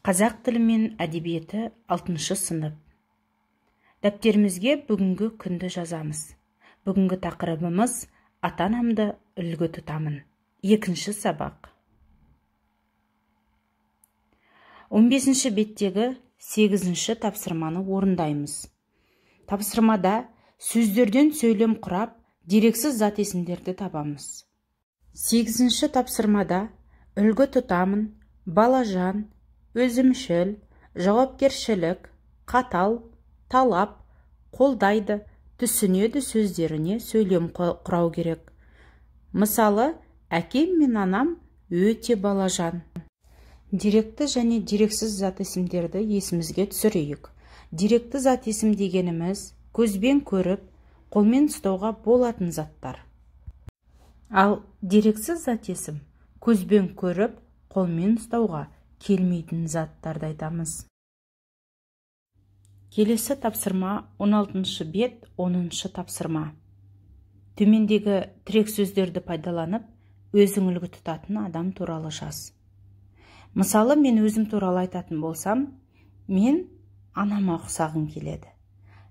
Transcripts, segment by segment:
Қазақ тілі мен әдебиеті 6 сынып. Дәптерімізге бүгінгі күнді жазамыз. Бүгінгі тақырыбымыз ата-анамды үлгі тұтамын. 2 сабақ. 15 беттегі 8 тапсырманы орындаймыз. Тапсырмада сөздерден сөйлем құрап, дерексіз зат есімдерді табамыз. 8 тапсырмада үлгі тұтамын, балажан, өзімшіл, жауапкершілік, қатал, талап, қолдайды, түсінеді сөздеріне сөйлем құрау керек. Мысалы, әкем мен анам өте балажан. Деректі және дерексіз зат есімдерді есімізге түсірейік. Деректі зат есім дегеніміз көзбен көріп, қолмен ұстауға болатын заттар. Ал дерексіз зат есім көзбен көріп, қолмен ұстауға келмейтін заттарды айтамыз. Келесі тапсырма 16 бет 10 тапсырма. Төмендегі тірек сөздерді пайдаланып, өзің үлгі тұтатын адам туралы жаз. Мысалы, мен өзім туралы айтатын болсам, мен анама ұқсағым келеді.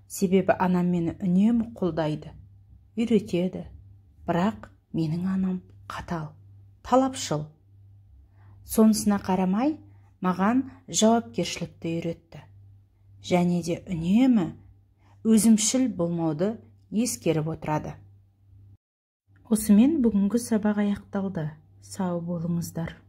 Себебі анам мені үнемі қолдайды, үйретеді. Бірақ менің анам қатал, талапшыл. Сонысына қарамай, маған жауапкершілікті үйретті. Және де үнемі өзімшіл болмауды ескеріп отырады. Осымен бүгінгі сабақ аяқталды. Сау болыңыздар.